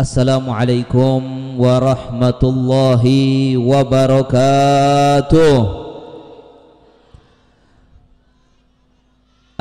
Assalamualaikum warahmatullahi wabarakatuh.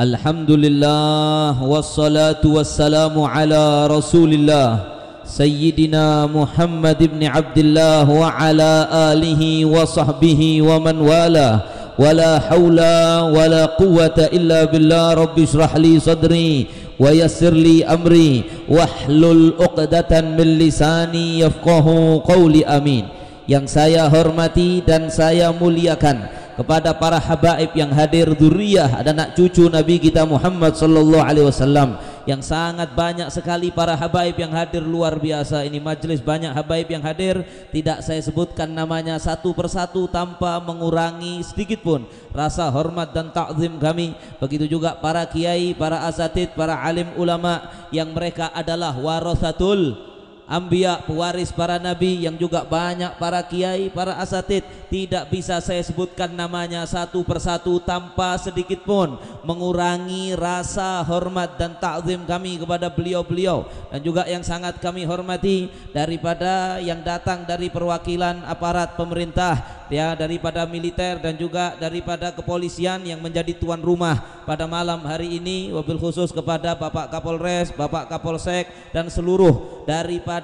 Alhamdulillah wassalatu wassalamu ala Rasulillah Sayyidina Muhammad ibn Abdullah wa ala alihi wa sahbihi wa man wala. Wala hawla wala quwwata illa billah. Rabbi shrah li sadri wa yassir li amri wahlul 'uqdatan min lisani yafqahu qawli. Amin. Yang saya hormati dan saya muliakan kepada para habaib yang hadir, dzurriyyah dan anak cucu Nabi kita Muhammad sallallahu alaihi wasallam, yang sangat banyak sekali para habaib yang hadir, luar biasa ini majelis, banyak habaib yang hadir, tidak saya sebutkan namanya satu persatu tanpa mengurangi sedikit pun rasa hormat dan takzim kami. Begitu juga para kiai, para asatid, para alim ulama yang mereka adalah warasatul Anbiya, pewaris para nabi, yang juga banyak para kiai, para asatid, tidak bisa saya sebutkan namanya satu persatu tanpa sedikit pun mengurangi rasa hormat dan takzim kami kepada beliau-beliau. Dan juga yang sangat kami hormati daripada yang datang dari perwakilan aparat pemerintah, ya, daripada militer dan juga daripada kepolisian yang menjadi tuan rumah pada malam hari ini, wabil khusus kepada Bapak Kapolres, Bapak Kapolsek, dan seluruh daripada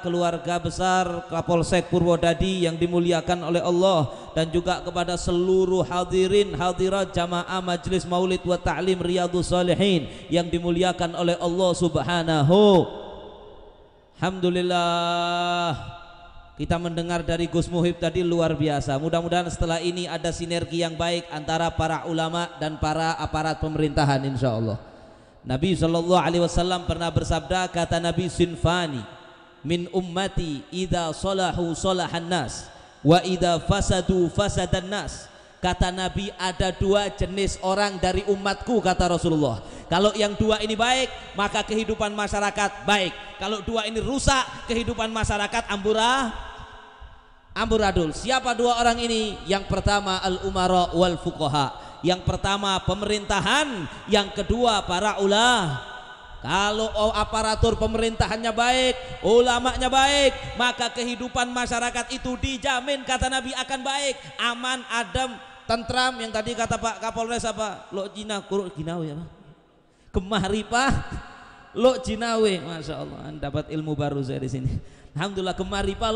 keluarga besar Kapolsek Purwodadi yang dimuliakan oleh Allah, dan juga kepada seluruh hadirin hadirat jamaah Majelis Maulid wa Ta'lim Riyadhus Shalihin yang dimuliakan oleh Allah Subhanahu. Alhamdulillah, kita mendengar dari Gus Muhib tadi luar biasa. Mudah-mudahan setelah ini ada sinergi yang baik antara para ulama dan para aparat pemerintahan, insya Allah. Nabi sallallahu alaihi wasallam pernah bersabda, kata Nabi, sinfani min ummati idza salahu salahan nas wa idza fasadu fasadan nas. Kata Nabi, ada dua jenis orang dari umatku, kata Rasulullah. Kalau yang dua ini baik, maka kehidupan masyarakat baik. Kalau dua ini rusak, kehidupan masyarakat amburadul. Siapa dua orang ini? Yang pertama al-umara wal fuqaha. Yang pertama pemerintahan, yang kedua para ulama. Kalau aparatur pemerintahannya baik, ulamanya baik, maka kehidupan masyarakat itu dijamin, kata Nabi, akan baik, aman, adem, tentram. Yang tadi kata Pak Kapolres apa? Lo Cina kuruk ginawe apa? Kemaripah lo Cinawe. Masya Allah, dapat ilmu baru saya di sini. Alhamdulillah, kemaripah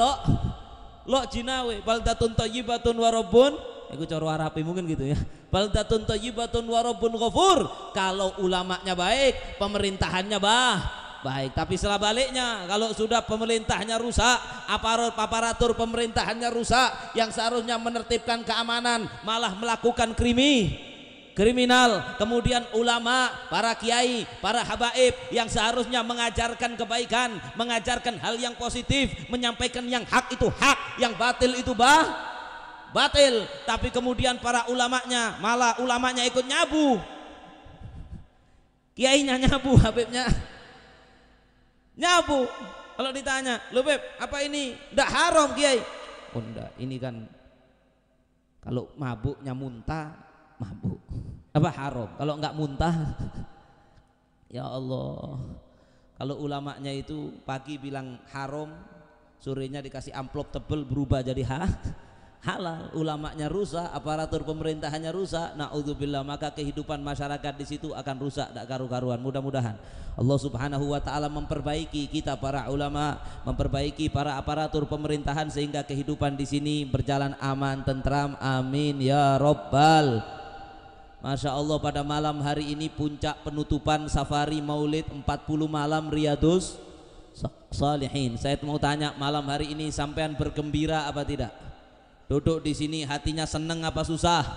lo Cinawe. Baldatun thayyibatun wa rabbun, aku cara Arabi mungkin gitu ya. Baldatun thayyibatun wa rabbun ghafur. Kalau ulamanya baik, pemerintahannya baik. Tapi sebaliknya, kalau sudah pemerintahnya rusak, aparatur pemerintahannya rusak, yang seharusnya menertibkan keamanan malah melakukan kriminal. Kemudian ulama, para kiai, para habaib yang seharusnya mengajarkan kebaikan, mengajarkan hal yang positif, menyampaikan yang hak itu hak, yang batil itu batil, tapi kemudian para ulamanya, malah ulamanya ikut nyabu, kiainya nyabu, habibnya nyabu. Kalau ditanya, "Lo Beb, apa ini?" "Ndak haram, Kiai." "Oh ndak, ini kan kalau mabuknya muntah, mabuk. Apa haram? Kalau enggak muntah." Ya Allah, kalau ulamanya itu pagi bilang haram, sorenya dikasih amplop tebel berubah jadi halal. Ulamanya rusak, aparatur pemerintahannya rusak, naudzubillah, maka kehidupan masyarakat di situ akan rusak, tak karu-karuan. Mudah-mudahan Allah Subhanahu wa taala memperbaiki kita para ulama, memperbaiki para aparatur pemerintahan sehingga kehidupan di sini berjalan aman, tentram. Amin ya rabbal. Masya Allah, pada malam hari ini puncak penutupan safari Maulid 40 malam Riyadhus Shalihin. Saya mau tanya, malam hari ini sampean bergembira apa tidak? Duduk di sini hatinya senang apa susah?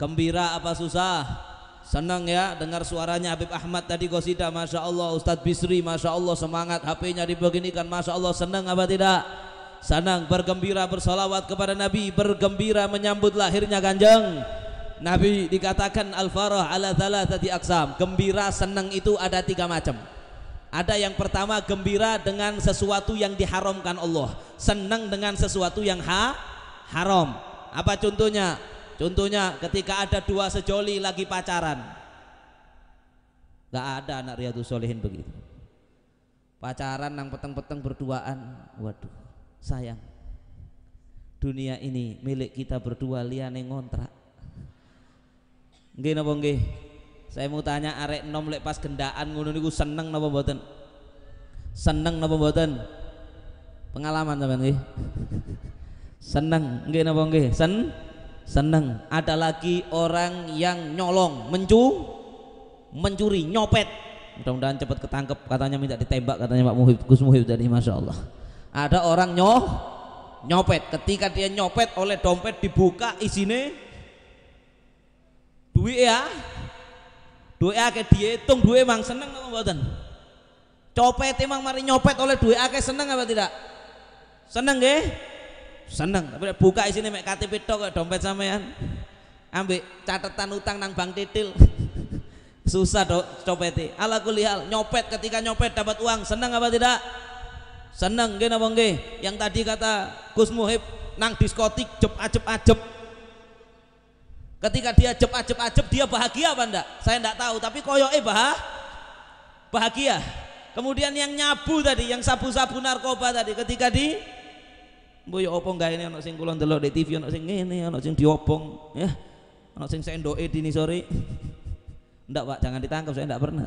Gembira apa susah? Senang ya, dengar suaranya Habib Ahmad tadi qasidah, Masya Allah. Ustadz Bisri, Masya Allah, semangat, HP-nya dibeginikan, Masya Allah. Senang apa tidak? Senang, bergembira, bersolawat kepada Nabi, bergembira menyambut lahirnya Kanjeng Nabi. Dikatakan al-farah ala thalathati aqsam. Gembira, senang itu ada 3 macam. Ada yang pertama, gembira dengan sesuatu yang diharamkan Allah, senang dengan sesuatu yang haram. Apa contohnya? Contohnya ketika ada dua sejoli lagi pacaran. Gak ada anak Riyadhus Shalihin begitu. pacaran nang peteng-peteng berduaan. Waduh, sayang. Dunia ini milik kita berdua, liyane ngontrak. Nggih napa nggih? Saya mau tanya arek enom lek pas gendaan ngono niku seneng napa mboten? Seneng napa mboten? Pengalaman sampean nggih? Seneng nggih napa nggih? Seneng. Ada lagi orang yang nyolong, mencuri, nyopet. Mudah-mudahan cepat ketangkep, katanya minta ditembak katanya Pak Muhib, Gus Muhib tadi, masya Allah. Ada orang nyopet, ketika dia nyopet oleh dompet dibuka isine duit ya, duit akeh dihitung, duit emang seneng apa mboten? Copet emang mari nyopet oleh duit akeh seneng apa tidak? Seneng nggih? Seneng. Tapi buka isine mek KTP tok dompet sampean. Ambek catatan utang nang Bank Titil. Susah copete. Ala kulihal nyopet, ketika nyopet dapat uang seneng apa tidak? Seneng nggih napa nggih? Yang tadi kata Gus Muhib nang diskotik jep ajep. Ketika dia jep ajep dia bahagia apa enggak? Saya enggak tahu, tapi koyoke bahagia. Kemudian yang nyabu tadi, yang sabu-sabu narkoba tadi, ketika di mboyo opo enggak ini ana sing kula ndelok di TV, ana sing ngene, ana sing diobong ya. Ana sing sendoke dini sore. Enggak Pak, jangan ditangkap, saya enggak pernah.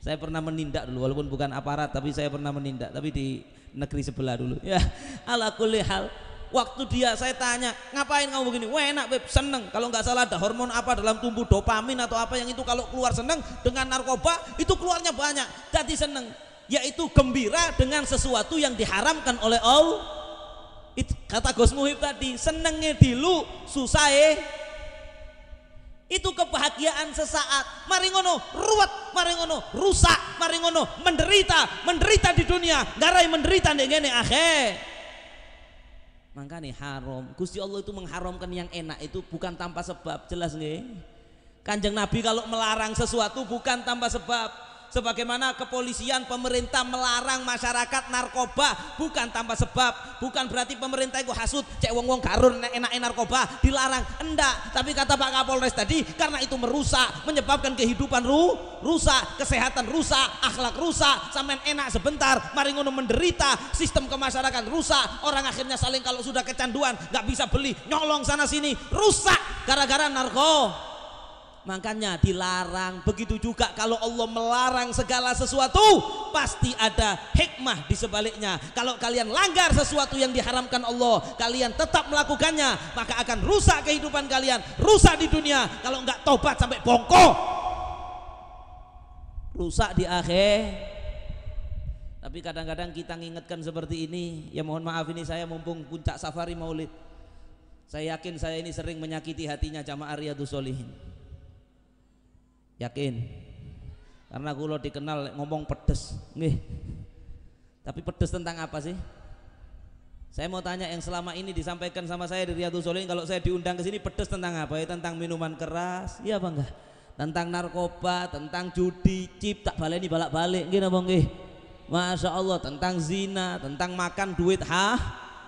Saya pernah menindak dulu, walaupun bukan aparat, tapi saya pernah menindak, tapi di negeri sebelah dulu. Ya, ala kulli hal. Waktu saya tanya, ngapain kamu begini? Wah enak beb, seneng. Kalau nggak salah ada hormon apa dalam tubuh, dopamin atau apa yang itu kalau keluar seneng. Dengan narkoba itu keluarnya banyak, jadi seneng. Yaitu gembira dengan sesuatu yang diharamkan oleh Allah. Itu kata Gus Muhib tadi, senengnya dulu, susah itu kebahagiaan sesaat. Mari ngono ruwet, mari ngono rusak, mari ngono menderita di dunia, garai menderita ndek ngene akhir. Makanya haram. Gusti Allah itu mengharamkan yang enak itu bukan tanpa sebab, jelas nggih? Kanjeng Nabi kalau melarang sesuatu bukan tanpa sebab. Sebagaimana kepolisian, pemerintah melarang masyarakat narkoba bukan tanpa sebab. Bukan berarti pemerintah itu hasud, cek wong-wong garun enak narkoba dilarang, enggak. Tapi kata Pak Kapolres tadi, karena itu merusak, menyebabkan kehidupan rusak, kesehatan rusak, akhlak rusak, sampean enak sebentar, mari ngono menderita, sistem kemasyarakatan rusak, orang akhirnya saling kalau sudah kecanduan nggak bisa beli, nyolong sana sini, rusak gara-gara narko. Makanya dilarang. Begitu juga kalau Allah melarang segala sesuatu, pasti ada hikmah di sebaliknya. Kalau kalian langgar sesuatu yang diharamkan Allah, kalian tetap melakukannya, maka akan rusak kehidupan kalian, rusak di dunia. Kalau enggak tobat sampai bongkok, rusak di akhir. Tapi kadang-kadang kita ngingetkan seperti ini, ya mohon maaf, ini saya mumpung puncak safari maulid, saya yakin saya ini sering menyakiti hatinya jamaah Riyadhus Shalihin. Yakin, karena kula dikenal ngomong pedes, nggih. Tapi pedes tentang apa sih? Saya mau tanya, yang selama ini disampaikan sama saya di Riyadhus Shalihin, kalau saya diundang ke sini pedes tentang apa? Ya tentang minuman keras, iya apa enggak? Tentang narkoba, tentang judi, chip tak baleni balak-balik, nggih napa nggih? Masya Allah, tentang zina, tentang makan duit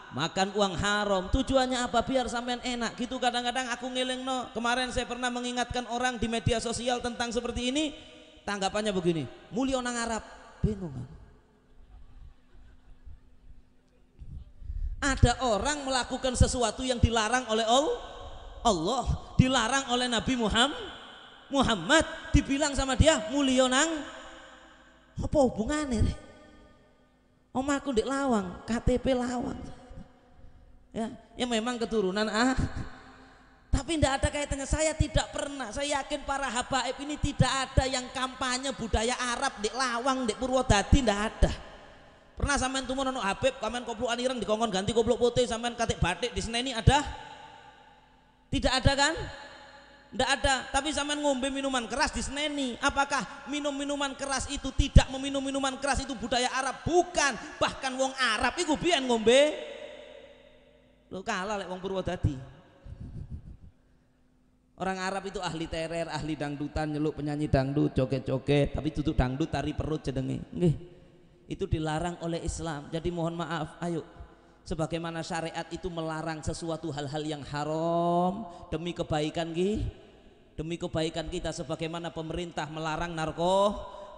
makan uang haram. Tujuannya apa? Biar sampean enak gitu. Kadang-kadang aku ngelingno, kemarin saya pernah mengingatkan orang di media sosial tentang seperti ini, tanggapannya begini, mulia nang Arab, bingung kan? Ada orang melakukan sesuatu yang dilarang oleh Allah, dilarang oleh Nabi Muhammad, dibilang sama dia mulia nang apa hubungannya? Omahku di Lawang, KTP Lawang. Ya memang keturunan tapi tidak ada kaitannya. Saya tidak pernah, saya yakin para habaib ini tidak ada yang kampanye budaya Arab di Lawang, di Purwodadi, tidak ada. Pernah sampean tumun ono Habib, sampean koplokan ireng dikongkon ganti koplok putih, sampean katik batik di Seneni ada? Tidak ada kan? Tidak ada. Tapi sampean ngombe minuman keras di Seneni, apakah minum minuman keras itu tidak meminum minuman keras itu budaya Arab? Bukan. Bahkan wong Arab iku biyen ngombe. Lo kalah lek wong Purwodadi. Orang Arab itu ahli terer, ahli dangdutan, nyeluk penyanyi dangdut, joget-joget, tapi tutup dangdut tari perut jenenge. Nggih. Itu dilarang oleh Islam. Jadi mohon maaf, ayo. Sebagaimana syariat itu melarang sesuatu hal-hal yang haram demi kebaikan demi kebaikan kita, sebagaimana pemerintah melarang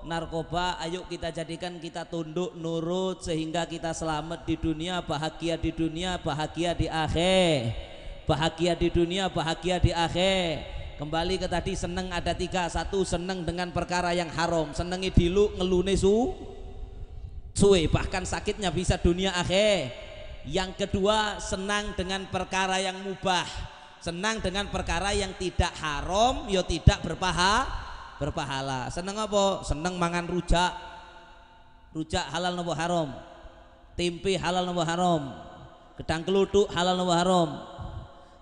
narkoba, ayo kita jadikan kita tunduk nurut sehingga kita selamat di dunia, bahagia di dunia, bahagia di akhir, bahagia di dunia, bahagia di akhir. Kembali ke tadi, seneng ada tiga. Satu, seneng dengan perkara yang haram, senengi dilu ngelune suwe, bahkan sakitnya bisa dunia akhir. Yang kedua, senang dengan perkara yang mubah, senang dengan perkara yang tidak haram, yo tidak berpahala. Seneng apa? Seneng mangan rujak halal nopo haram, tempe halal nopo haram, gedang keluduk halal nopo haram.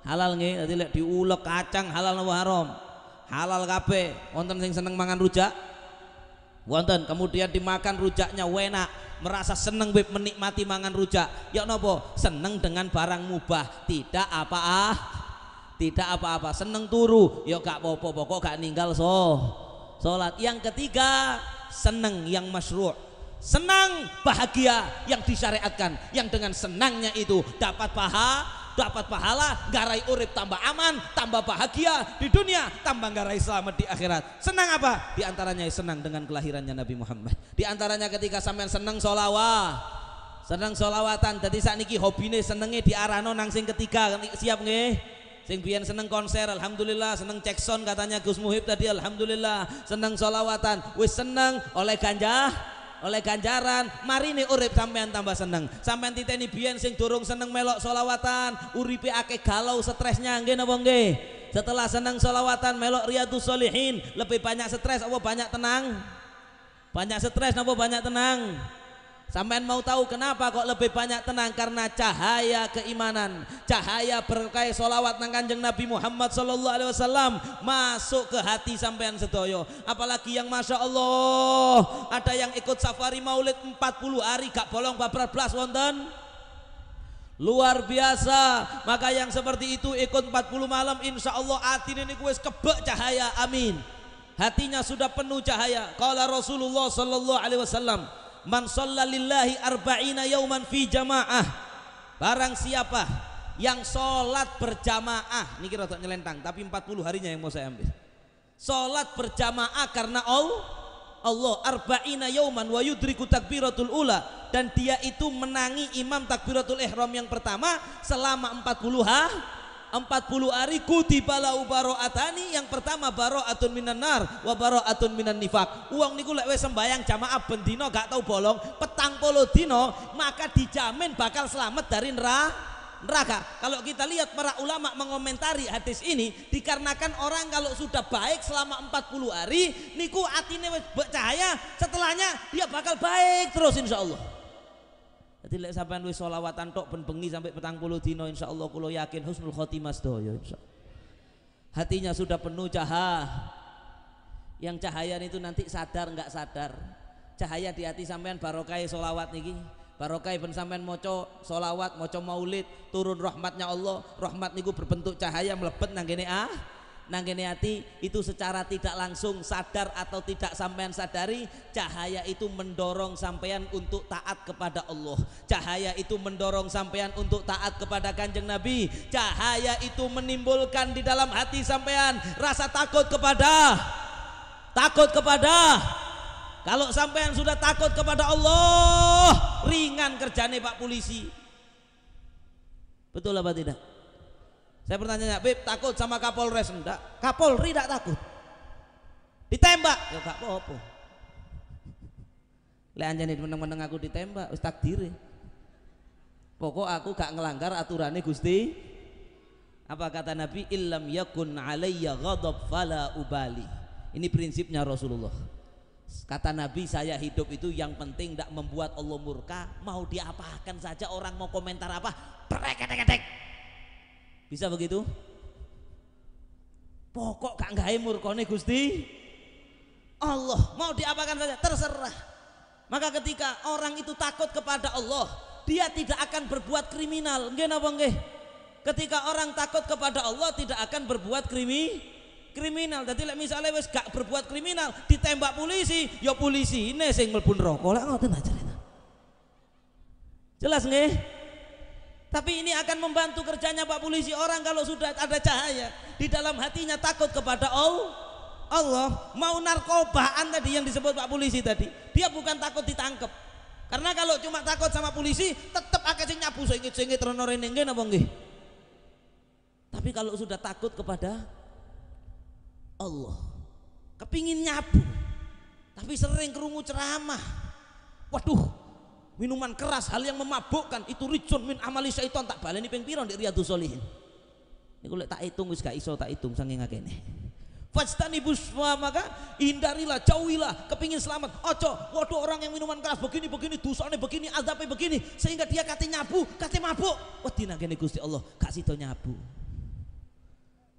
Halal nggih, dadi lek diulek kacang halal napa haram? Halal kabeh. Wonten sing seneng mangan rujak? Wonten. Kemudian dimakan rujaknya enak, merasa seneng beb menikmati mangan rujak. Ya napa? Seneng dengan barang mubah, tidak apa-apa. Seneng turu, ya gak apa-apa, pokok gak ninggal salat. Yang ketiga, seneng yang masyru'. Senang bahagia yang disyariatkan, yang dengan senangnya itu dapat pahala, garai urip tambah aman, tambah bahagia di dunia, tambah garai selamat di akhirat. Senang apa? Di antaranya senang dengan kelahirannya Nabi Muhammad. Di antaranya ketika sampean seneng solawatan. Jadi sakniki hobine senenge diarano nang sing ketiga, siap nggih? Sing biyen seneng konser, alhamdulillah. Seneng cek sound katanya Gus Muhib tadi, alhamdulillah. Seneng solawatan, wis seneng oleh ganjaran, mari nih urip sampean tambah seneng. Sampean titeni biyen sing durung seneng melok solawatan, uripe akeh galau stresnya nggih napa nggih? Setelah seneng solawatan melok Riyadhus Shalihin, lebih banyak stres apa banyak tenang? Banyak stres apa banyak tenang? Sampean mau tahu kenapa kok lebih banyak tenang? Karena cahaya keimanan, cahaya berkah solawat nang Kanjeng Nabi Muhammad sallallahu alaihi wasallam masuk ke hati sampean sedoyo. Apalagi yang masya Allah ada yang ikut safari maulid 40 hari gak bolong babras blas wonten. Luar biasa. Maka yang seperti itu ikut 40 malam, insya Allah atine niku wis kebek cahaya, amin. Hatinya sudah penuh cahaya. Qala Rasulullah sallallahu alaihi wasallam, man shalla lillahi arba'ina yauman fi jamaah. Barang siapa yang sholat berjamaah, ini kira nyelentang tapi 40 harinya yang mau saya ambil. Sholat berjamaah karena Allah arba'ina yauman wa yudriku takbiratul ula, dan dia itu menangi imam takbiratul ihram yang pertama selama 40 hari, kutibalau baro'atani. Yang pertama baro'atun minan nar wa baro'atun minan nifak. Uang niku lek wis sembayang jamaah bendino gak tau bolong 40 dino, maka dijamin bakal selamat dari neraka. Kalau kita lihat para ulama mengomentari hadis ini, dikarenakan orang kalau sudah baik selama 40 hari niku atine wis bercahaya, setelahnya dia bakal baik terus insyaallah. Jadi lek sampean wis selawatan tok ben bengi sampai 40 dino, insyaallah kula yakin husnul khotimah sedaya insyaallah. Hatinya sudah penuh cahaya. Yang cahaya itu nanti sadar enggak sadar. Cahaya di hati sampean barokah selawat niki. Barokah ben sampean maca selawat, maca maulid, turun rahmatnya Allah. Rahmat niku berbentuk cahaya mlebet nang kene hati. Itu secara tidak langsung, sadar atau tidak sampean sadari, cahaya itu mendorong sampean untuk taat kepada Allah. Cahaya itu mendorong sampean untuk taat kepada Kanjeng Nabi. Cahaya itu menimbulkan di dalam hati sampean rasa takut kepada kalau sampean sudah takut kepada Allah, ringan kerjane Pak Polisi. Betul apa tidak? Saya bertanya, Beb, takut sama Kapolres? Enggak. Kapolri tidak takut. Ditembak, ya gak apa-apa. Lek anjane meneng-meneng aku ditembak, wis takdire. Pokok aku gak ngelanggar aturane Gusti. Apa kata Nabi? Illam yakun alayya ghadab fala ubali. Ini prinsipnya Rasulullah. Kata Nabi, saya hidup itu yang penting tidak membuat Allah murka. Mau diapakan saja, orang mau komentar apa, brek-brek. Bisa begitu? Pokok gak gawe murkone Gusti Allah, mau diapakan saja terserah. Maka ketika orang itu takut kepada Allah, dia tidak akan berbuat kriminal. Nggih napa nggih? Ketika orang takut kepada Allah tidak akan berbuat kriminal. Jadi misalnya wis gak berbuat kriminal ditembak polisi, ya polisi ini sing mlebu neraka. Lah ngoten aja. Jelas nggih? Tapi ini akan membantu kerjanya Pak Polisi. Orang kalau sudah ada cahaya di dalam hatinya takut kepada Allah. Mau narkobaan tadi yang disebut Pak Polisi tadi, dia bukan takut ditangkap. Karena kalau cuma takut sama polisi, tetap akeh sing nyabu sengit rono rene nggih napa nggih. Tapi kalau sudah takut kepada Allah, kepingin nyabu, tapi sering kerungu ceramah, waduh, minuman keras, hal yang memabukkan itu rijsun min amali syaiton, tak baleni ping pira ndek Riyadhus Shalihin. Niku lek tak hitung wis gak iso tak hitung saking akene. Fajtanibus, maka hindarilah, jauhilah, kepingin selamat. Ojo, waduh orang yang minuman keras begini dosane begini, azabnya begini, sehingga dia kate nyabu, kate mabuk. Wedi nang kene Gusti Allah, gak sida nyabu.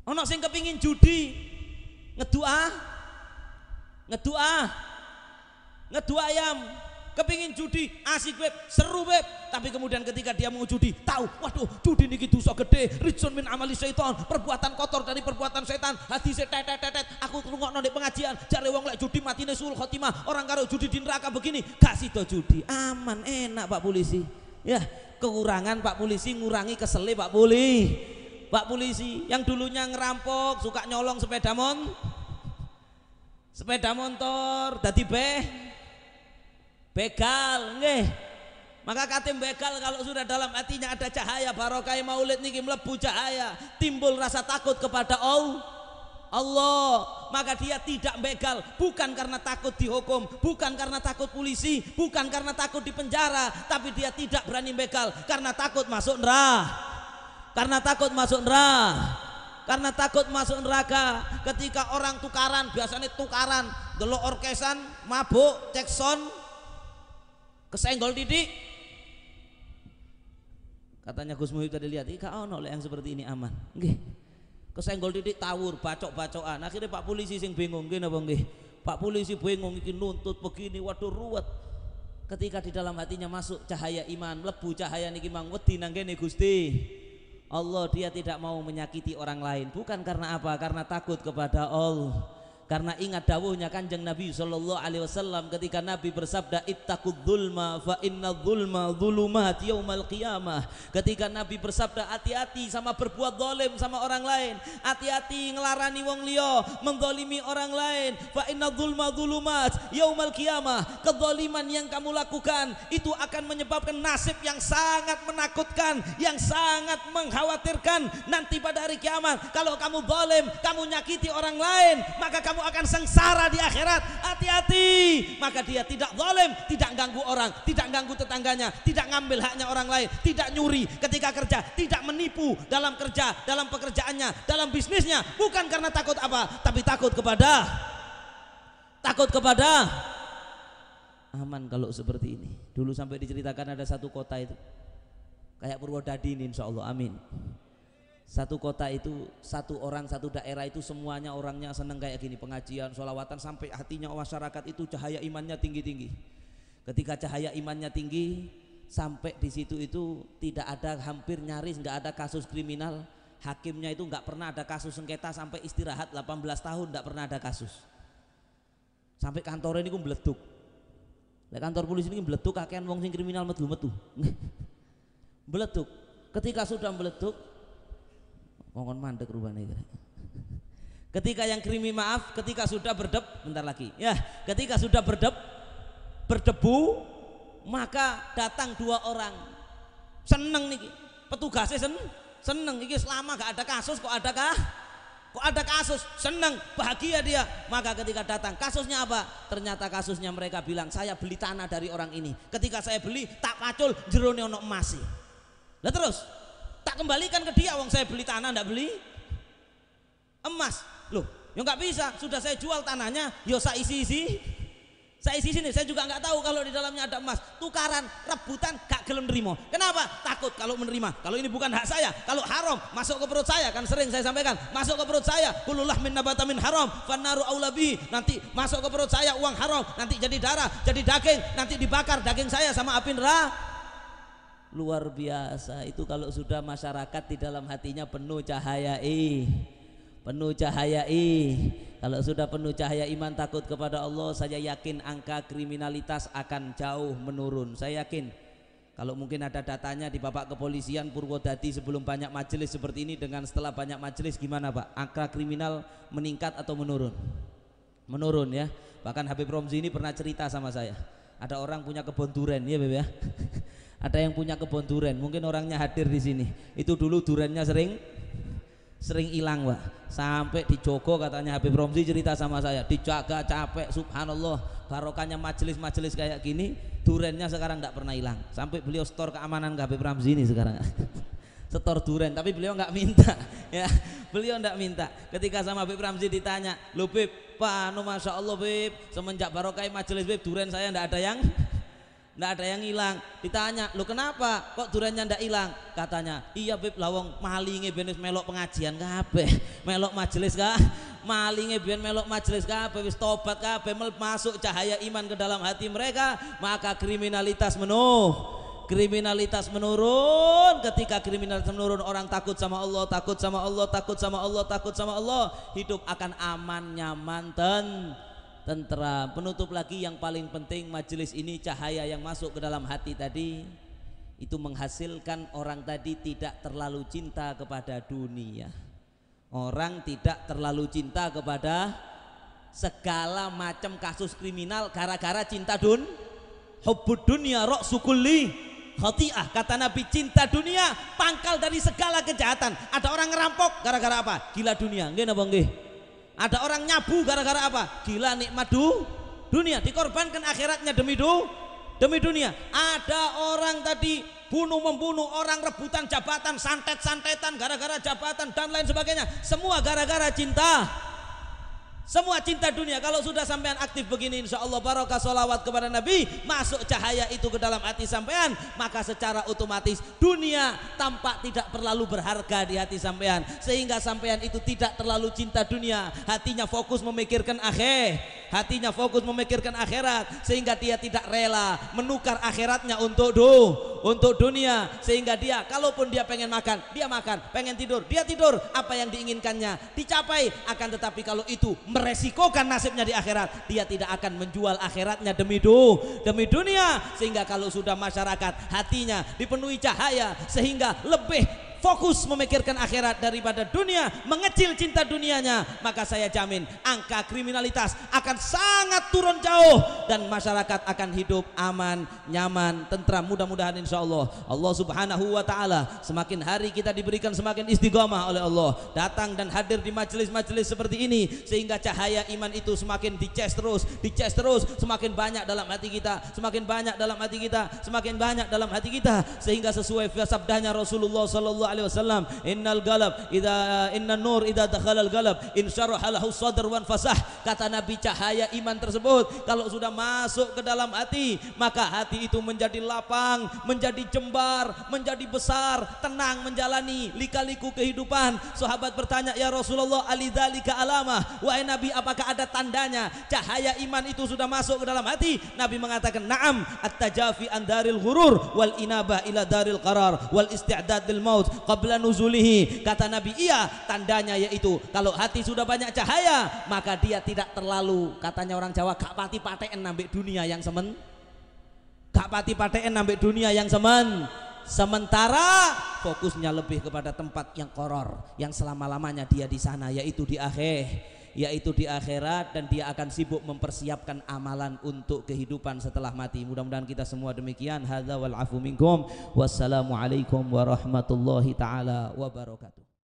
Ono sing kepingin judi, ngedu ayam, kepingin judi, asik beb, seru beb, tapi kemudian ketika dia mau judi, tahu, waduh, judi niki dosa gede, rijsun min amali syaiton, perbuatan kotor dari perbuatan setan, hadise tetet, aku ngrungokno nek pengajian, jare wong lek judi matine suul khotimah, orang karo judi di neraka begini, gak sida judi, aman, enak Pak Polisi. Ya, kekurangan Pak Polisi ngurangi kesele Pak Polisi yang dulunya ngerampok, suka nyolong sepeda motor, dadi begal nggih. Maka katim begal kalau sudah dalam hatinya ada cahaya barokah maulid niki mlebu cahaya, timbul rasa takut kepada Allah, maka dia tidak begal bukan karena takut dihukum, bukan karena takut polisi, bukan karena takut di penjara, tapi dia tidak berani begal karena takut masuk neraka. Karena takut masuk neraka. Ketika orang tukaran, biasanya tukaran delok orkesan, mabuk, cek sound, kesenggol titik. Katanya Gus Muhyiddin tadi lihat, "Ika ono yang seperti ini aman." Nggih. Kesenggol titik tawur, bacok-bacokan. Akhirnya Pak Polisi sing bingung, nggih napa nggih? Pak Polisi bingung iki nuntut begini, waduh ruwet. Ketika di dalam hatinya masuk cahaya iman, mlebu cahaya niki mang wedi nang kene Gusti Allah, dia tidak mau menyakiti orang lain, bukan karena apa? Karena takut kepada Allah. Karena ingat dawuhnya Kanjeng Nabi sallallahu alaihi wasallam ketika Nabi bersabda ittaqud dzulma fa inna dzulma dzulumat yaumal qiyamah. Ketika Nabi bersabda hati-hati sama berbuat zalim sama orang lain, hati-hati ngelarani wong liya, menzalimi orang lain. Fa inna dzulma dzulumat yaumal qiyamah. Kezaliman yang kamu lakukan itu akan menyebabkan nasib yang sangat menakutkan, yang sangat mengkhawatirkan nanti pada hari kiamat. Kalau kamu zalim, kamu nyakiti orang lain, maka kamu akan sengsara di akhirat. Hati-hati. Maka dia tidak zalim, tidak ganggu orang, tidak ganggu tetangganya, tidak ngambil haknya orang lain, tidak nyuri ketika kerja, tidak menipu dalam kerja, dalam pekerjaannya, dalam bisnisnya, bukan karena takut apa, tapi takut kepada aman. Kalau seperti ini dulu sampai diceritakan ada satu kota itu kayak Purwodadi ini, insya Allah, amin. Satu kota itu, satu orang, satu daerah itu semuanya orangnya seneng kayak gini, pengajian, sholawatan, sampai hatinya masyarakat itu cahaya imannya tinggi-tinggi. Ketika cahaya imannya tinggi, sampai di situ itu tidak ada, hampir nyaris nggak ada kasus kriminal. Hakimnya itu nggak pernah ada kasus sengketa sampai istirahat 18 tahun, nggak pernah ada kasus. Sampai kantornya ini meletuk. Kantor polisi ini meletuk, kakean wong sing kriminal metu-metu. Meletuk. Ketika sudah meletuk, ngomong mandek rupanya. Ketika yang ketika sudah ketika sudah berdebu, maka datang dua orang. Seneng nih, petugasnya seneng. Ini selama gak ada kasus, kok ada kasus, seneng, bahagia dia. Maka ketika datang, kasusnya apa? Ternyata kasusnya mereka bilang, saya beli tanah dari orang ini. Ketika saya beli, tak pacul jerone ono emas. Lah terus tak kembalikan ke dia, wong saya beli tanah ndak beli emas. Loh, ya nggak bisa, sudah saya jual tanahnya, yo saya isi sini, saya juga nggak tahu kalau di dalamnya ada emas. Tukaran, rebutan, gak gelem nerimo. Kenapa? Takut kalau menerima. Kalau ini bukan hak saya, kalau haram masuk ke perut saya, kan sering saya sampaikan, masuk ke perut saya, kulullah min nabata min haram, fannaru aula bihi. Nanti masuk ke perut saya uang haram, nanti jadi darah, jadi daging, nanti dibakar daging saya sama api neraka. Luar biasa itu kalau sudah masyarakat di dalam hatinya penuh cahaya kalau sudah penuh cahaya iman, takut kepada Allah, saya yakin angka kriminalitas akan jauh menurun. Saya yakin kalau mungkin ada datanya di Bapak Kepolisian Purwodadi sebelum banyak majelis seperti ini dengan setelah banyak majelis, gimana Pak, angka kriminal meningkat atau menurun? menurun ya. Bahkan Habib Romzi ini pernah cerita sama saya, ada orang punya kebun duren ya Beb ya. Ada yang punya kebun duren, mungkin orangnya hadir di sini. Itu dulu durennya sering hilang Pak, sampai di Joko katanya Habib Romzi cerita sama saya, dijaga capek, subhanallah, barokahnya majelis-majelis kayak gini, durennya sekarang tidak pernah hilang, sampai beliau setor keamanan ke Habib Romzi ini sekarang. Setor duren, tapi beliau nggak minta ya, beliau nggak minta. Ketika sama Habib Ramzi ditanya, "Lo Bib, panu masya Allah Bib, semenjak barokah majelis Bib, duren saya nggak ada yang hilang." Ditanya, "Lo kenapa kok durennya ndak hilang?" Katanya, "Iya Bib, lawong malinge ben melok pengajian kabeh, melok majelis malinge ben melok majelis kabeh, wis tobat kabeh, masuk cahaya iman ke dalam hati mereka, maka kriminalitas menurun. Ketika kriminalitas menurun, orang takut sama Allah, takut sama Allah, hidup akan aman, nyaman, tentram. Penutup lagi yang paling penting majelis ini, cahaya yang masuk ke dalam hati tadi itu menghasilkan orang tadi tidak terlalu cinta kepada dunia. Orang tidak terlalu cinta kepada segala macam kasus kriminal gara-gara cinta hubbud dunya ra'su kulli khati'ah. Kata Nabi, cinta dunia pangkal dari segala kejahatan. Ada orang ngerampok gara-gara apa? Gila dunia. Nggih napa nggih? Ada orang nyabu gara-gara apa? Gila nikmat dunia, dikorbankan akhiratnya demi dunia. Ada orang tadi membunuh orang, rebutan jabatan, santet-santetan gara-gara jabatan dan lain sebagainya. Semua gara-gara cinta. Semua cinta dunia. Kalau sudah sampean aktif begini, insya Allah barokah solawat kepada Nabi, masuk cahaya itu ke dalam hati sampean, maka secara otomatis dunia tampak tidak terlalu berharga di hati sampean, sehingga sampean itu tidak terlalu cinta dunia, hatinya fokus memikirkan akhirat, sehingga dia tidak rela menukar akhiratnya untuk dunia, sehingga dia kalaupun dia pengen makan, dia makan, pengen tidur, dia tidur, apa yang diinginkannya dicapai. Akan tetapi kalau itu meresikokan nasibnya di akhirat, dia tidak akan menjual akhiratnya demi dunia. Sehingga kalau sudah masyarakat hatinya dipenuhi cahaya, sehingga lebih fokus memikirkan akhirat daripada dunia, mengecil cinta dunianya, maka saya jamin angka kriminalitas akan sangat turun jauh dan masyarakat akan hidup aman, nyaman, tentram. Mudah-mudahan insya Allah Allah subhanahu wa ta'ala, semakin hari kita diberikan semakin istiqomah oleh Allah, datang dan hadir di majelis-majelis seperti ini, sehingga cahaya iman itu semakin dicas terus, semakin banyak dalam hati kita, semakin banyak dalam hati kita, sehingga sesuai sabdanya Rasulullah sallallahu alaihi wasallam, innan nur idza dakhala al-qalb insyaraha lahu sadr wan fasah. Kata Nabi, cahaya iman tersebut kalau sudah masuk ke dalam hati, maka hati itu menjadi lapang, menjadi jembar, menjadi besar, tenang menjalani lika-liku kehidupan. Sahabat bertanya, "Ya Rasulullah, alidzalika alamah?" Wahai Nabi, apakah ada tandanya cahaya iman itu sudah masuk ke dalam hati? Nabi mengatakan, "Na'am, at-tajafi an daril ghurur wal inabah ila daril qarar wal isti'dad lil maut qabla nuzulihi." Kata Nabi, iya, tandanya yaitu kalau hati sudah banyak cahaya, maka dia tidak terlalu, katanya orang Jawa, gak pati paten nambek dunia yang sementara fokusnya lebih kepada tempat yang koror, yang selama-lamanya dia di sana, yaitu di akhirat, dan dia akan sibuk mempersiapkan amalan untuk kehidupan setelah mati. Mudah-mudahan kita semua demikian. Hadza wal afu minkum. Wassalamualaikum warahmatullahi taala wabarakatuh.